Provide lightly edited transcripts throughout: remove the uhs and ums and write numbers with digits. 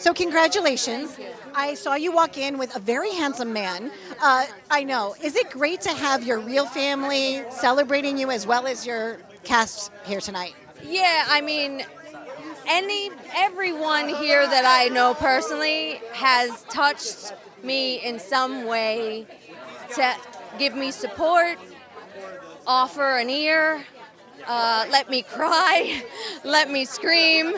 So congratulations. I saw you walk in with a very handsome man. I know. Is it great to have your real family celebrating you as well as your cast here tonight? Yeah, I mean, everyone here that I know personally has touched me in some way to give me support, offer an ear, let me cry, let me scream.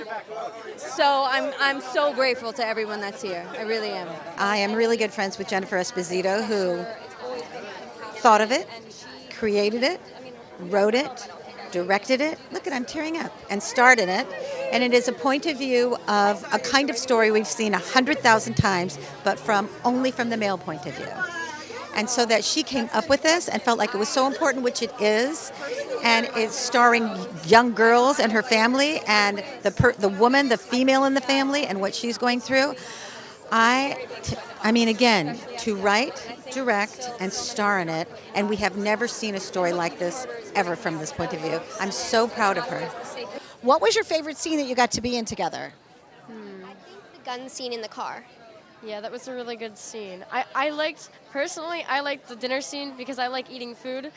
So I'm so grateful to everyone that's here. I really am. I am really good friends with Jennifer Esposito, who thought of it, created it, wrote it, directed it. Look at, I'm tearing up, and started it. And it is a point of view of a kind of story we've seen 100,000 times, but only from the male point of view. And so that she came up with this and felt like it was so important, which it is, and it's starring young girls and her family and the woman, the female in the family, and what she's going through. I mean, again, to write, direct, and star in it, and we have never seen a story like this ever from this point of view. I'm so proud of her. What was your favorite scene that you got to be in together? I think the gun scene in the car. Yeah, that was a really good scene. I liked the dinner scene because I like eating food,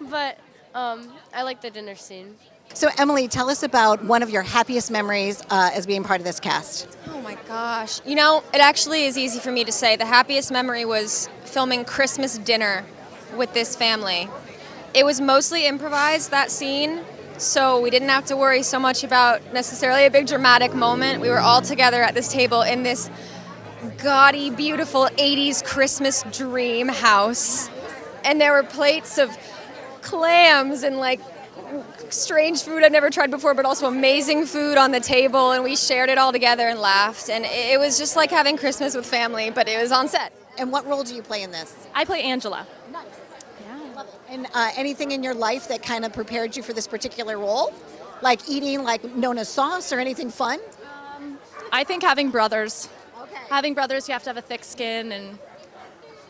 but I like the dinner scene. So Emily, tell us about one of your happiest memories as being part of this cast. Oh my gosh. You know, it actually is easy for me to say. The happiest memory was filming Christmas dinner with this family. It was mostly improvised, that scene, so we didn't have to worry so much about necessarily a big dramatic moment. We were all together at this table in this gaudy, beautiful 80s Christmas dream house. And there were plates of clams and like strange food I've never tried before, but also amazing food on the table. And we shared it all together and laughed. And it was just like having Christmas with family, but it was on set. And what role do you play in this? I play Angela. Nice. Yeah. Love it. And anything in your life that kind of prepared you for this particular role? Like eating like Nona sauce or anything fun? I think having brothers. Okay. Having brothers, you have to have a thick skin, and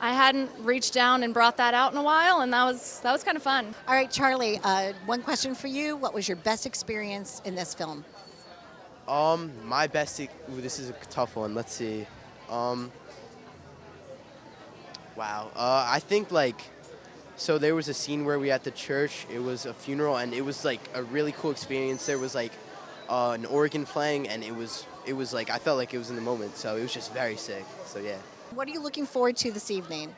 I hadn't reached down and brought that out in a while, and that was kind of fun. All right, Charlie, one question for you. What was your best experience in this film? My best, this is a tough one. Let's see. Wow. I think so there was a scene where we at the church, it was a funeral, and it was like a really cool experience. There was like an organ playing, and it was like, I felt like it was in the moment, so it was just very sick. So yeah. What are you looking forward to this evening?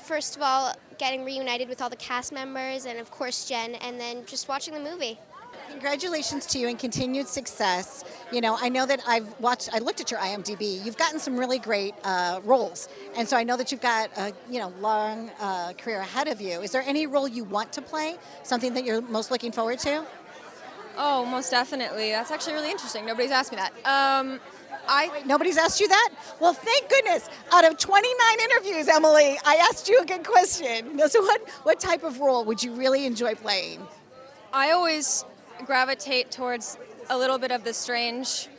First of all, getting reunited with all the cast members and, of course, Jen, and then just watching the movie. Congratulations to you and continued success. You know, I know that I looked at your IMDb. You've gotten some really great roles. And so I know that you've got a long career ahead of you. Is there any role you want to play? Something that you're most looking forward to? Oh, most definitely. That's actually really interesting. Nobody's asked me that. Wait, nobody's asked you that? Well, thank goodness. Out of 29 interviews, Emily, I asked you a good question. So what type of role would you really enjoy playing? I always gravitate towards a little bit of the strange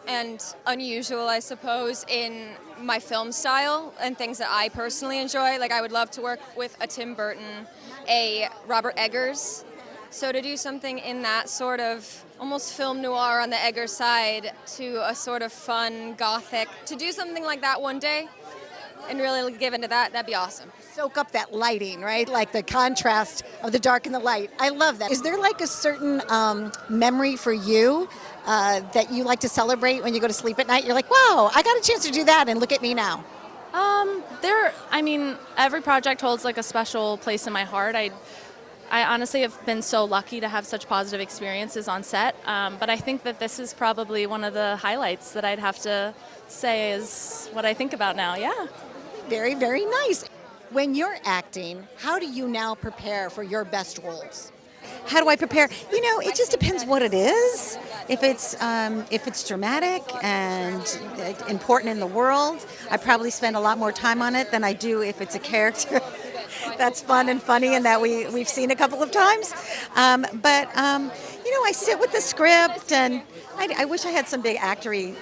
and unusual, I suppose, in my film style and things that I personally enjoy. Like, I would love to work with a Tim Burton, a Robert Eggers. So to do something in that sort of almost film noir on the Eggers side to a sort of fun, gothic, to do something like that one day and really give into that, that'd be awesome. Soak up that lighting, right? Like the contrast of the dark and the light. I love that. Is there like a certain memory for you that you like to celebrate when you go to sleep at night? You're like, wow, I got a chance to do that, and look at me now. Every project holds like a special place in my heart. I honestly have been so lucky to have such positive experiences on set, but I think that this is probably one of the highlights that I'd have to say is what I think about now, yeah. Very, very nice. When you're acting, how do you now prepare for your best roles? How do I prepare? It just depends what it is. If it's dramatic and important in the world, I probably spend a lot more time on it than I do if it's a character that's fun and funny and that we've seen a couple of times. I sit with the script, and I wish I had some big actory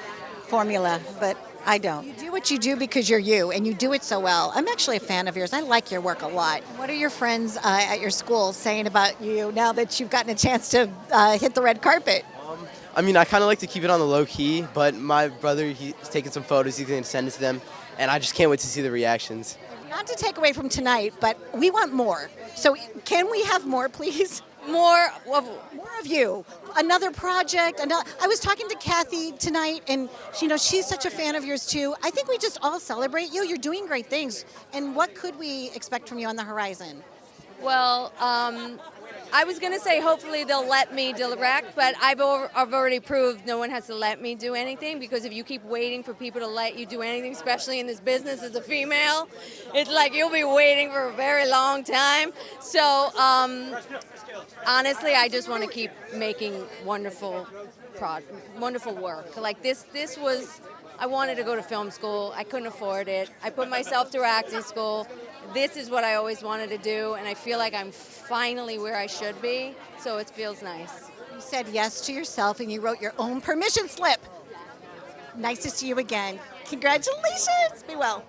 formula, but I don't. You do what you do because you're you, and you do it so well. I'm actually a fan of yours. I like your work a lot. What are your friends at your school saying about you now that you've gotten a chance to hit the red carpet? I mean, I kind of like to keep it on the low key, but my brother, he's taking some photos. He's going to send it to them, and I just can't wait to see the reactions. Not to take away from tonight, but we want more. So can we have more, please? More of More of you. Another project. I was talking to Kathy tonight, and she's such a fan of yours too. I think we just all celebrate you. You're doing great things. And what could we expect from you on the horizon? Well, I was going to say hopefully they'll let me direct, but I've already proved no one has to let me do anything, because if you keep waiting for people to let you do anything, especially in this business as a female, it's like you'll be waiting for a very long time. So honestly, I just want to keep making wonderful work. Like this was, I wanted to go to film school. I couldn't afford it. I put myself through acting school. This is what I always wanted to do, and I feel like I'm finally where I should be, so it feels nice. You said yes to yourself, and you wrote your own permission slip. Nice to see you again. Congratulations. Be well.